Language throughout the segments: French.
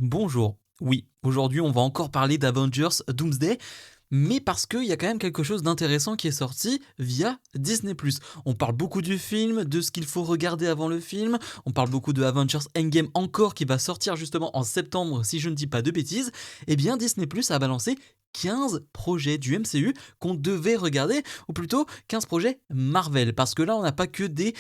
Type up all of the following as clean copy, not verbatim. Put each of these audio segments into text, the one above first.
Bonjour. Oui, aujourd'hui on va encore parler d'Avengers Doomsday, mais parce qu'il y a quand même quelque chose d'intéressant qui est sorti via Disney+. On parle beaucoup du film, de ce qu'il faut regarder avant le film, on parle beaucoup de Avengers Endgame encore qui va sortir justement en septembre si je ne dis pas de bêtises. Eh bien Disney+, a balancé 15 projets du MCU qu'on devait regarder, ou plutôt 15 projets Marvel, parce que là on n'a pas que des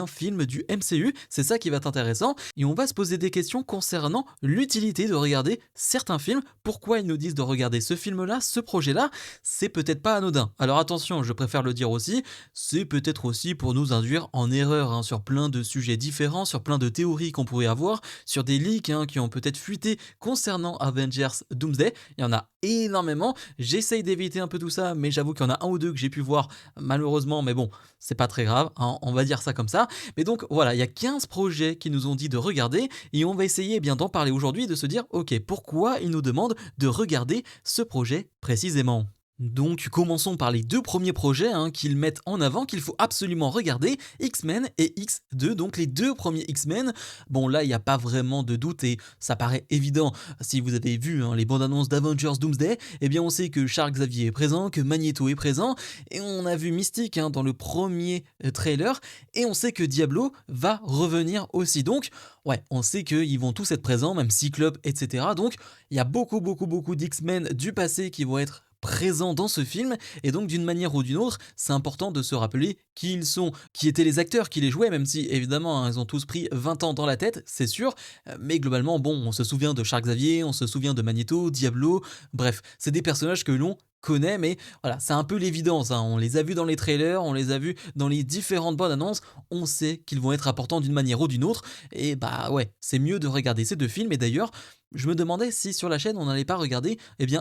films du MCU, c'est ça qui va être intéressant, et on va se poser des questions concernant l'utilité de regarder certains films, pourquoi ils nous disent de regarder ce film-là, ce projet-là, c'est peut-être pas anodin. Alors attention, je préfère le dire aussi, c'est peut-être aussi pour nous induire en erreur sur plein de sujets différents, sur plein de théories qu'on pourrait avoir, sur des leaks qui ont peut-être fuité concernant Avengers Doomsday, il y en a énormément, j'essaye d'éviter un peu tout ça, mais j'avoue qu'il y en a un ou deux que j'ai pu voir malheureusement, mais bon, c'est pas très grave, on va dire ça comme ça. Mais donc voilà, il y a 15 projets qui nous ont dit de regarder et on va essayer d'en parler aujourd'hui et de se dire ok, pourquoi ils nous demandent de regarder ce projet précisément. Donc commençons par les deux premiers projets qu'ils mettent en avant, qu'il faut absolument regarder, X-Men et X2, donc les deux premiers X-Men. Bon là il n'y a pas vraiment de doute et ça paraît évident. Si vous avez vu les bandes annonces d'Avengers Doomsday, eh bien on sait que Charles Xavier est présent, que Magneto est présent, et on a vu Mystique dans le premier trailer, et on sait que Diablo va revenir aussi. Donc ouais, on sait qu'ils vont tous être présents, même Cyclope, etc. Donc il y a beaucoup d'X-Men du passé qui vont être présents dans ce film, et donc d'une manière ou d'une autre, c'est important de se rappeler qui ils sont, qui étaient les acteurs qui les jouaient, même si évidemment ils ont tous pris 20 ans dans la tête, c'est sûr, mais globalement, bon, on se souvient de Charles Xavier, on se souvient de Magneto, Diablo, bref, c'est des personnages que l'on connaît, mais voilà, c'est un peu l'évidence, on les a vus dans les trailers, on les a vus dans les différentes bandes annonces, on sait qu'ils vont être importants d'une manière ou d'une autre, et bah ouais, c'est mieux de regarder ces deux films, et d'ailleurs, je me demandais si sur la chaîne on n'allait pas regarder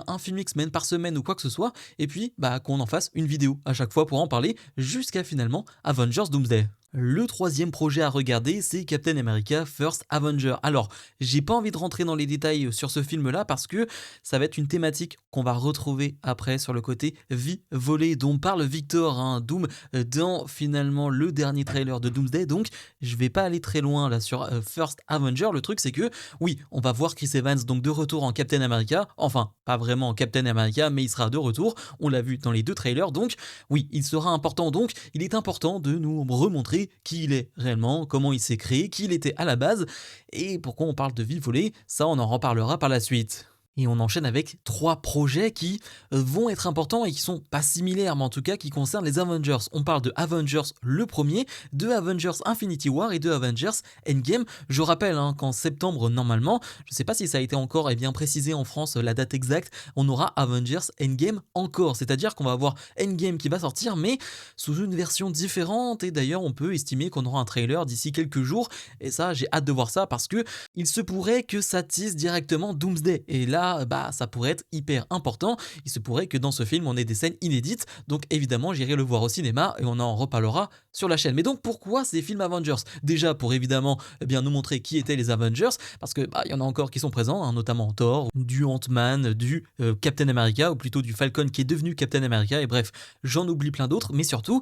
un film X-Men par semaine ou quoi que ce soit, et puis qu'on en fasse une vidéo à chaque fois pour en parler, jusqu'à finalement Avengers Doomsday. Le troisième projet à regarder, c'est Captain America First Avenger. Alors, j'ai pas envie de rentrer dans les détails sur ce film-là parce que ça va être une thématique qu'on va retrouver après sur le côté vie volée dont parle Victor Doom dans finalement le dernier trailer de Doomsday. Donc, je vais pas aller très loin là sur First Avenger. Le truc, c'est que oui, on va voir Chris Evans donc de retour en Captain America. Enfin, pas vraiment en Captain America, mais il sera de retour. On l'a vu dans les deux trailers. Donc, oui, il sera important. Donc, il est important de nous remontrer qui il est réellement, comment il s'est créé, qui il était à la base, et pourquoi on parle de vie volée, ça on en reparlera par la suite. Et on enchaîne avec trois projets qui vont être importants et qui sont pas similaires, mais en tout cas qui concernent les Avengers. On parle de Avengers le premier, de Avengers Infinity War et de Avengers Endgame. Je rappelle qu'en septembre, normalement, je sais pas si ça a été encore bien précisé en France la date exacte, on aura Avengers Endgame encore. C'est-à-dire qu'on va avoir Endgame qui va sortir, mais sous une version différente. Et d'ailleurs, on peut estimer qu'on aura un trailer d'ici quelques jours. Et ça, j'ai hâte de voir ça parce que il se pourrait que ça tease directement Doomsday. Et là, ça pourrait être hyper important. Il se pourrait que dans ce film, on ait des scènes inédites. Donc évidemment, j'irai le voir au cinéma et on en reparlera sur la chaîne. Mais donc pourquoi ces films Avengers? Déjà pour évidemment nous montrer qui étaient les Avengers, parce que il y en a encore qui sont présents, notamment Thor, du Ant-Man, du Captain America, ou plutôt du Falcon qui est devenu Captain America, et bref, j'en oublie plein d'autres, mais surtout,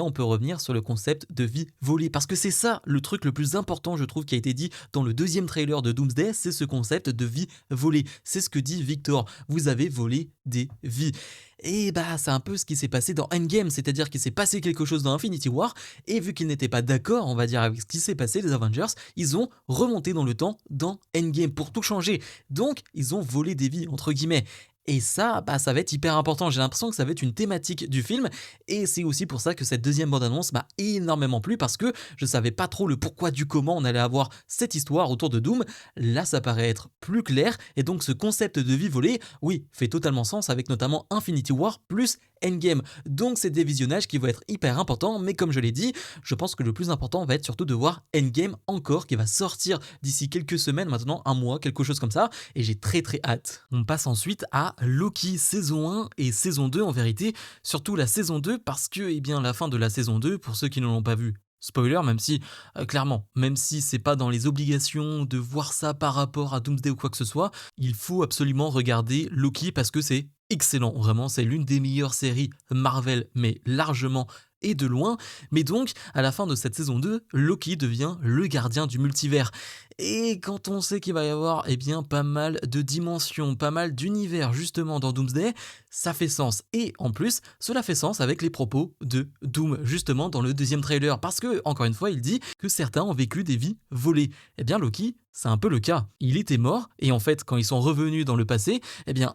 on peut revenir sur le concept de vie volée, parce que c'est ça le truc le plus important, je trouve, qui a été dit dans le deuxième trailer de Doomsday, c'est ce concept de vie volée. C'est ce que dit Victor, vous avez volé des vies. Et c'est un peu ce qui s'est passé dans Endgame, c'est-à-dire qu'il s'est passé quelque chose dans Infinity War, et vu qu'ils n'étaient pas d'accord, on va dire, avec ce qui s'est passé, les Avengers, ils ont remonté dans le temps dans Endgame pour tout changer. Donc, ils ont volé des vies, entre guillemets. Et ça, ça va être hyper important. J'ai l'impression que ça va être une thématique du film. Et c'est aussi pour ça que cette deuxième bande-annonce m'a énormément plu parce que je savais pas trop le pourquoi du comment on allait avoir cette histoire autour de Doom. Là, ça paraît être plus clair. Et donc, ce concept de vie volée, oui, fait totalement sens avec notamment Infinity War plus Endgame. Donc, c'est des visionnages qui vont être hyper importants. Mais comme je l'ai dit, je pense que le plus important va être surtout de voir Endgame encore qui va sortir d'ici quelques semaines, maintenant un mois, quelque chose comme ça. Et j'ai très hâte. On passe ensuite à Loki saison 1 et saison 2 en vérité, surtout la saison 2 parce que la fin de la saison 2, pour ceux qui ne l'ont pas vu, spoiler, même si, clairement, même si c'est pas dans les obligations de voir ça par rapport à Doomsday ou quoi que ce soit, il faut absolument regarder Loki parce que c'est excellent, vraiment, c'est l'une des meilleures séries Marvel, mais largement et de loin. Mais donc, à la fin de cette saison 2, Loki devient le gardien du multivers. Et quand on sait qu'il va y avoir pas mal de dimensions, pas mal d'univers justement dans Doomsday, ça fait sens. Et en plus, cela fait sens avec les propos de Doom justement dans le deuxième trailer. Parce que, encore une fois, il dit que certains ont vécu des vies volées. Eh bien Loki, c'est un peu le cas. Il était mort, et en fait, quand ils sont revenus dans le passé,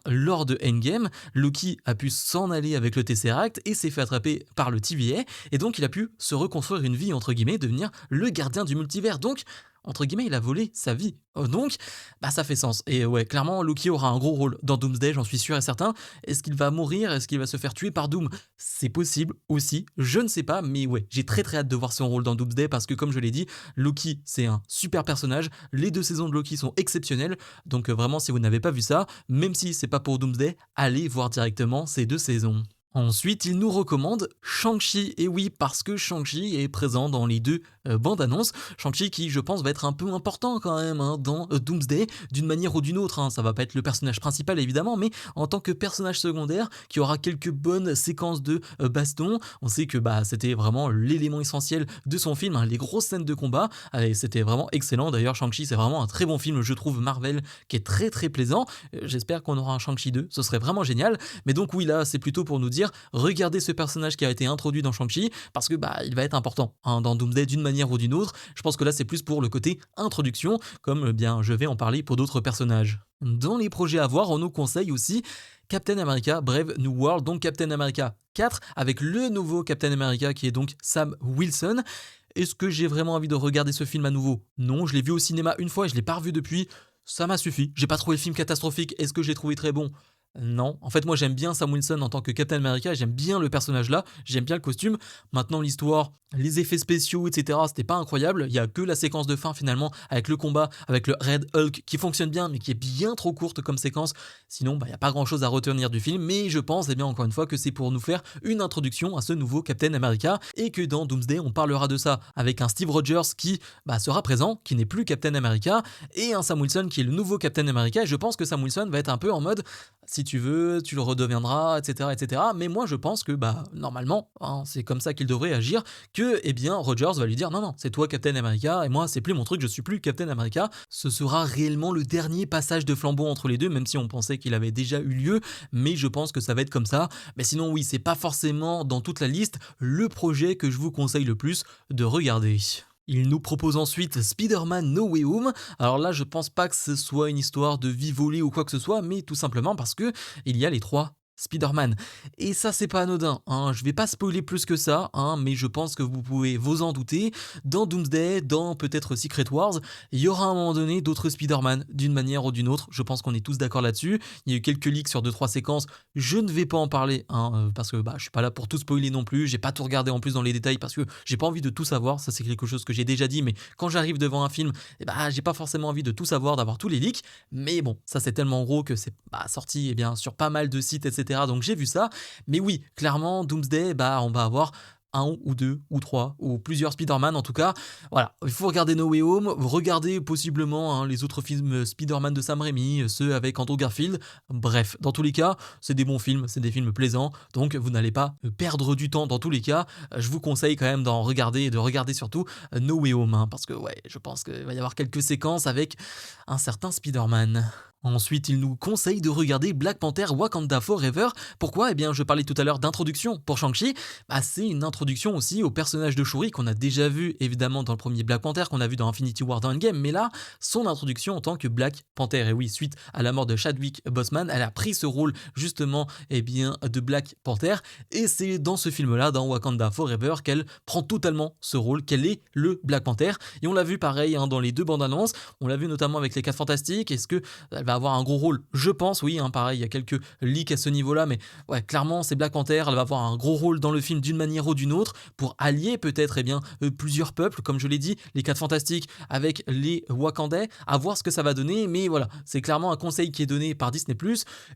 lors de Endgame, Loki a pu s'en aller avec le Tesseract et s'est fait attraper par le TVA, et donc il a pu se reconstruire une vie, entre guillemets, devenir le gardien du multivers. Donc, entre guillemets, il a volé sa vie. Donc, ça fait sens. Et ouais, clairement, Loki aura un gros rôle dans Doomsday, j'en suis sûr et certain. Est-ce qu'il va mourir? Est-ce qu'il va se faire tuer par Doom? C'est possible aussi, je ne sais pas, mais ouais, j'ai très très hâte de voir son rôle dans Doomsday parce que, comme je l'ai dit, Loki, c'est un super personnage. Les 2 saisons de Loki sont exceptionnelles. Donc, vraiment, si vous n'avez pas vu ça, même si c'est pas pour Doomsday, allez voir directement ces 2 saisons. Ensuite, il nous recommande Shang-Chi, et oui, parce que Shang-Chi est présent dans les 2 bandes annonces. Shang-Chi qui, je pense, va être un peu important quand même dans Doomsday, d'une manière ou d'une autre. Ça va pas être le personnage principal évidemment, mais en tant que personnage secondaire, qui aura quelques bonnes séquences de baston. On sait que c'était vraiment l'élément essentiel de son film, les grosses scènes de combat, et c'était vraiment excellent. D'ailleurs, Shang-Chi, c'est vraiment un très bon film, je trouve, Marvel, qui est très très plaisant. J'espère qu'on aura un Shang-Chi 2, ce serait vraiment génial. Mais donc oui, là, c'est plutôt pour nous dire regardez ce personnage qui a été introduit dans Shang-Chi parce que il va être important dans Doomsday d'une manière ou d'une autre. Je pense que là c'est plus pour le côté introduction, comme je vais en parler pour d'autres personnages. Dans les projets à voir, on nous conseille aussi Captain America Brave New World, donc Captain America 4 avec le nouveau Captain America qui est donc Sam Wilson. Est-ce que j'ai vraiment envie de regarder ce film à nouveau? Non, je l'ai vu au cinéma une fois et je l'ai pas revu depuis. Ça m'a suffi. J'ai pas trouvé le film catastrophique. Est-ce que j'ai trouvé très bon? Non. En fait, moi, j'aime bien Sam Wilson en tant que Captain America. J'aime bien le personnage là. J'aime bien le costume. Maintenant, l'histoire, les effets spéciaux, etc., c'était pas incroyable. Il y a que la séquence de fin finalement avec le combat, avec le Red Hulk qui fonctionne bien, mais qui est bien trop courte comme séquence. Sinon, il y a pas grand chose à retenir du film. Mais je pense, encore une fois, que c'est pour nous faire une introduction à ce nouveau Captain America et que dans Doomsday, on parlera de ça avec un Steve Rogers qui sera présent, qui n'est plus Captain America, et un Sam Wilson qui est le nouveau Captain America. Et je pense que Sam Wilson va être un peu en mode si tu veux, tu le redeviendras, etc., etc. Mais moi, je pense que, normalement, c'est comme ça qu'il devrait agir, que, Rogers va lui dire, non, non, c'est toi Captain America, et moi, c'est plus mon truc, je suis plus Captain America. Ce sera réellement le dernier passage de flambeau entre les deux, même si on pensait qu'il avait déjà eu lieu, mais je pense que ça va être comme ça. Mais sinon, oui, c'est pas forcément dans toute la liste le projet que je vous conseille le plus de regarder. Il nous propose ensuite Spider-Man No Way Home. Alors là, je pense pas que ce soit une histoire de vie volée ou quoi que ce soit, mais tout simplement parce que il y a les 3 Spider-Man. Et ça, c'est pas anodin. Je vais pas spoiler plus que ça, mais je pense que vous pouvez vous en douter. Dans Doomsday, dans peut-être Secret Wars, il y aura à un moment donné d'autres Spider-Man, d'une manière ou d'une autre. Je pense qu'on est tous d'accord là-dessus. Il y a eu quelques leaks sur 2-3 séquences. Je ne vais pas en parler, parce que je suis pas là pour tout spoiler non plus. J'ai pas tout regardé en plus dans les détails parce que j'ai pas envie de tout savoir. Ça, c'est quelque chose que j'ai déjà dit, mais quand j'arrive devant un film, j'ai pas forcément envie de tout savoir, d'avoir tous les leaks. Mais bon, ça c'est tellement gros que c'est sorti sur pas mal de sites, etc. Donc j'ai vu ça, mais oui, clairement, Doomsday, on va avoir un ou deux ou trois ou plusieurs Spider-Man en tout cas. Voilà, il faut regarder No Way Home, regarder possiblement les autres films Spider-Man de Sam Raimi, ceux avec Andrew Garfield. Bref, dans tous les cas, c'est des bons films, c'est des films plaisants, donc vous n'allez pas perdre du temps dans tous les cas. Je vous conseille quand même d'en regarder et de regarder surtout No Way Home, parce que ouais, je pense qu'il va y avoir quelques séquences avec un certain Spider-Man. Ensuite, il nous conseille de regarder Black Panther Wakanda Forever. Pourquoi? Je parlais tout à l'heure d'introduction pour Shang-Chi. C'est une introduction aussi au personnage de Shuri qu'on a déjà vu évidemment dans le premier Black Panther, qu'on a vu dans Infinity War dans Endgame, mais là, son introduction en tant que Black Panther. Et oui, suite à la mort de Chadwick Boseman, elle a pris ce rôle justement de Black Panther. Et c'est dans ce film-là, dans Wakanda Forever, qu'elle prend totalement ce rôle, qu'elle est le Black Panther. Et on l'a vu pareil dans les 2 bandes annonces. On l'a vu notamment avec les 4 Fantastiques. Est-ce que elle va avoir un gros rôle? Je pense, oui, pareil, il y a quelques leaks à ce niveau-là, mais ouais, clairement, c'est Black Panther, elle va avoir un gros rôle dans le film d'une manière ou d'une autre, pour allier peut-être plusieurs peuples, comme je l'ai dit, les 4 Fantastiques avec les Wakandais, à voir ce que ça va donner, mais voilà, c'est clairement un conseil qui est donné par Disney+,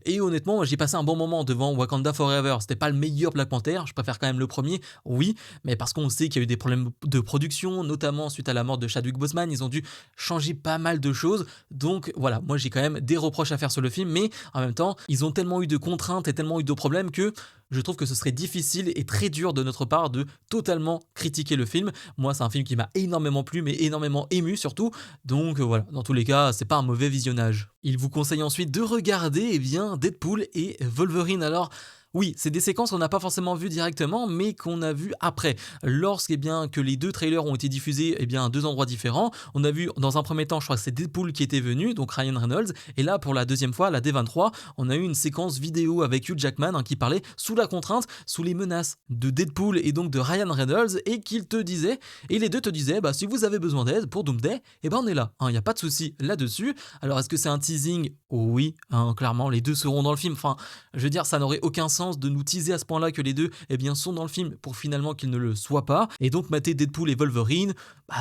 et honnêtement, j'ai passé un bon moment devant Wakanda Forever. C'était pas le meilleur Black Panther, je préfère quand même le premier, oui, mais parce qu'on sait qu'il y a eu des problèmes de production, notamment suite à la mort de Chadwick Boseman, ils ont dû changer pas mal de choses, donc voilà, moi j'ai quand même des reproches à faire sur le film, mais en même temps, ils ont tellement eu de contraintes et tellement eu de problèmes que je trouve que ce serait difficile et très dur de notre part de totalement critiquer le film. Moi, c'est un film qui m'a énormément plu, mais énormément ému surtout. Donc voilà, dans tous les cas, c'est pas un mauvais visionnage. Il vous conseille ensuite de regarder Deadpool et Wolverine. Alors, oui, c'est des séquences qu'on n'a pas forcément vues directement, mais qu'on a vues après. Lorsque que les deux trailers ont été diffusés à deux endroits différents, on a vu dans un premier temps, je crois que c'est Deadpool qui était venu, donc Ryan Reynolds, et là pour la deuxième fois, la D23, on a eu une séquence vidéo avec Hugh Jackman qui parlait sous la contrainte, sous les menaces de Deadpool et donc de Ryan Reynolds, et et les deux te disaient, si vous avez besoin d'aide pour Doomsday, on est là, il n'y a pas de souci là-dessus. Alors est-ce que c'est un teasing? Oui, clairement, les deux seront dans le film. Enfin, je veux dire, ça n'aurait aucun sens de nous teaser à ce point-là que les deux sont dans le film pour finalement qu'ils ne le soient pas. Et donc mater Deadpool et Wolverine,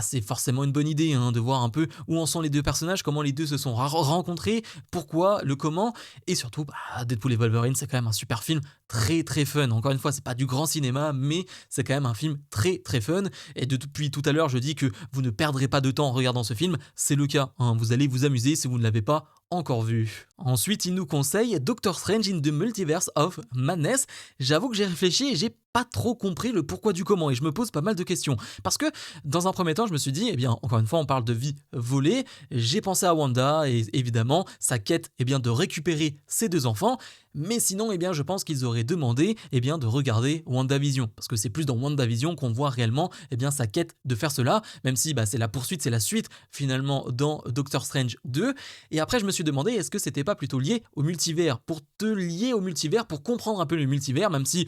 c'est forcément une bonne idée de voir un peu où en sont les deux personnages, comment les deux se sont rencontrés, pourquoi, le comment, et surtout Deadpool et Wolverine, c'est quand même un super film, très très fun. Encore une fois, c'est pas du grand cinéma, mais c'est quand même un film très très fun. Et depuis tout à l'heure, je dis que vous ne perdrez pas de temps en regardant ce film, c'est le cas, vous allez vous amuser si vous ne l'avez pas encore vu. Ensuite, il nous conseille Doctor Strange in the Multiverse of Madness. J'avoue que j'ai réfléchi et j'ai pas trop compris le pourquoi du comment et je me pose pas mal de questions. Parce que dans un premier temps, je me suis dit, encore une fois, on parle de vie volée. J'ai pensé à Wanda et évidemment, sa quête de récupérer ses deux enfants. Mais sinon, je pense qu'ils auraient demandé de regarder WandaVision. Parce que c'est plus dans WandaVision qu'on voit réellement sa quête de faire cela. Même si c'est la poursuite, c'est la suite finalement dans Doctor Strange 2. Et après, je me suis demandé, est-ce que c'était pas plutôt lié au multivers? Pour te lier au multivers, pour comprendre un peu le multivers, même si,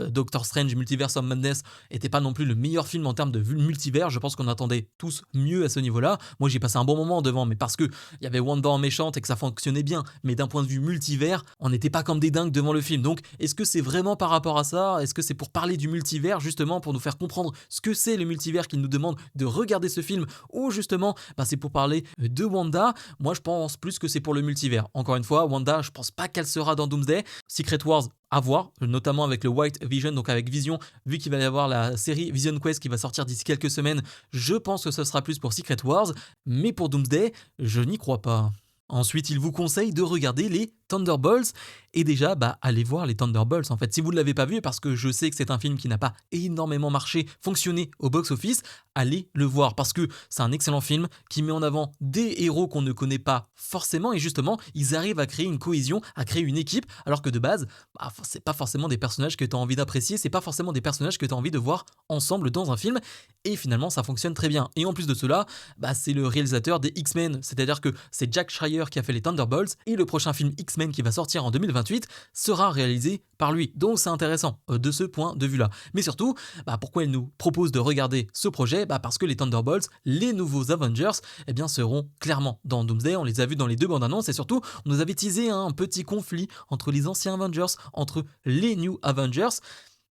Doctor Strange Multiverse of Madness était pas non plus le meilleur film en termes de multivers. Je pense qu'on attendait tous mieux à ce niveau-là. Moi, j'ai passé un bon moment devant, mais parce que il y avait Wanda en méchante et que ça fonctionnait bien. Mais d'un point de vue multivers, on n'était pas comme des dingues devant le film. Donc, est-ce que c'est vraiment par rapport à ça? Est-ce que c'est pour parler du multivers, justement, pour nous faire comprendre ce que c'est le multivers qu'il nous demande de regarder ce film? Ou justement, c'est pour parler de Wanda? Moi, je pense plus que c'est pour le multivers. Encore une fois, Wanda, je pense pas qu'elle sera dans Doomsday. Secret Wars, à voir, notamment avec le White Vision, donc avec Vision, vu qu'il va y avoir la série Vision Quest qui va sortir d'ici quelques semaines, je pense que ce sera plus pour Secret Wars, mais pour Doomsday, je n'y crois pas. Ensuite, il vous conseille de regarder les Thunderbolts et déjà allez voir les Thunderbolts en fait si vous ne l'avez pas vu, parce que je sais que c'est un film qui n'a pas énormément fonctionné au box-office. Allez le voir parce que c'est un excellent film qui met en avant des héros qu'on ne connaît pas forcément et justement ils arrivent à créer une cohésion, à créer une équipe, alors que de base c'est pas forcément des personnages que tu as envie d'apprécier, c'est pas forcément des personnages que tu as envie de voir ensemble dans un film, et finalement ça fonctionne très bien. Et en plus de cela, c'est le réalisateur des X-Men, c'est-à-dire que c'est Jack Schreier qui a fait les Thunderbolts et le prochain film X-Men qui va sortir en 2028 sera réalisé par lui. Donc c'est intéressant de ce point de vue-là. Mais surtout, pourquoi il nous propose de regarder ce projet? Parce que les Thunderbolts, les nouveaux Avengers, seront clairement dans Doomsday. On les a vus dans les deux bandes annonces et surtout, on nous avait teasé un petit conflit entre les anciens Avengers, entre les New Avengers.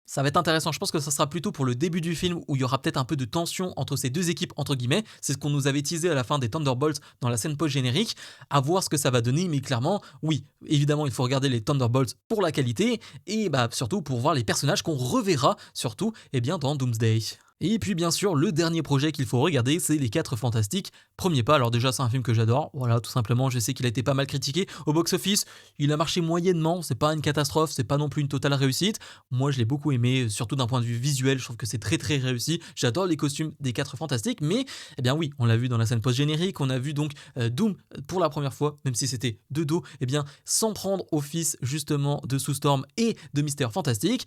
Ça va être intéressant, je pense que ça sera plutôt pour le début du film où il y aura peut-être un peu de tension entre ces deux équipes entre guillemets, c'est ce qu'on nous avait teasé à la fin des Thunderbolts dans la scène post-générique, à voir ce que ça va donner, mais clairement, oui, évidemment il faut regarder les Thunderbolts pour la qualité et surtout pour voir les personnages qu'on reverra surtout dans Doomsday. Et puis bien sûr, le dernier projet qu'il faut regarder, c'est Les 4 Fantastiques. Premier pas, alors déjà c'est un film que j'adore, voilà, tout simplement, je sais qu'il a été pas mal critiqué au box-office, il a marché moyennement, c'est pas une catastrophe, c'est pas non plus une totale réussite. Moi je l'ai beaucoup aimé, surtout d'un point de vue visuel, je trouve que c'est très très réussi, j'adore les costumes des 4 Fantastiques, mais oui, on l'a vu dans la scène post-générique, on a vu donc Doom pour la première fois, même si c'était de dos, s'en prendre au fils justement de Sue Storm et de Mister Fantastique.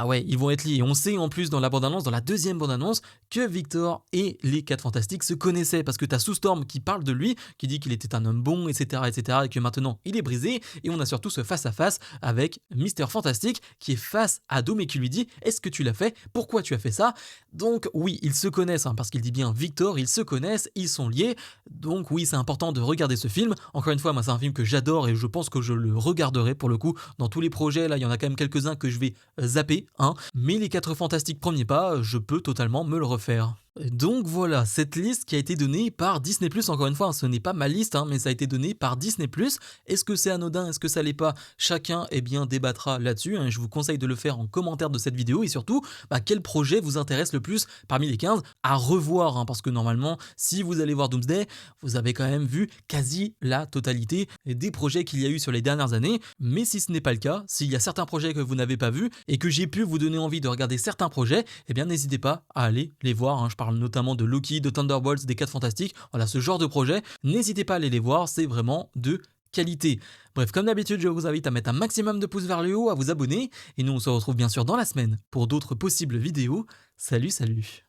Ouais, ils vont être liés. On sait en plus dans la bande-annonce, dans la deuxième bande-annonce, que Victor et les 4 Fantastiques se connaissaient parce que t'as Sue Storm qui parle de lui, qui dit qu'il était un homme bon, etc., etc., et que maintenant il est brisé. Et on a surtout ce face-à-face avec Mister Fantastique qui est face à Doom et qui lui dit: est-ce que tu l'as fait? Pourquoi tu as fait ça? Donc oui, ils se connaissent, parce qu'il dit bien Victor, ils se connaissent, ils sont liés. Donc oui, c'est important de regarder ce film. Encore une fois, moi c'est un film que j'adore et je pense que je le regarderai pour le coup. Dans tous les projets, là, il y en a quand même quelques-uns que je vais zapper, mais les 4 Fantastiques premiers pas, je peux totalement me le refaire. Donc voilà, cette liste qui a été donnée par Disney+, encore une fois, hein, ce n'est pas ma liste, hein, mais ça a été donné par Disney+. Est-ce que c'est anodin? Est-ce que ça l'est pas? Chacun débattra là-dessus, hein, je vous conseille de le faire en commentaire de cette vidéo et surtout, quel projet vous intéresse le plus parmi les 15 à revoir, hein, parce que normalement, si vous allez voir Doomsday, vous avez quand même vu quasi la totalité des projets qu'il y a eu sur les dernières années. Mais si ce n'est pas le cas, s'il y a certains projets que vous n'avez pas vus et que j'ai pu vous donner envie de regarder certains projets, eh bien n'hésitez pas à aller les voir, hein. Je parle notamment de Loki, de Thunderbolts, des 4 Fantastiques, voilà ce genre de projet. N'hésitez pas à aller les voir, c'est vraiment de qualité. Bref, comme d'habitude, je vous invite à mettre un maximum de pouces vers le haut, à vous abonner, et nous on se retrouve bien sûr dans la semaine pour d'autres possibles vidéos. Salut, salut!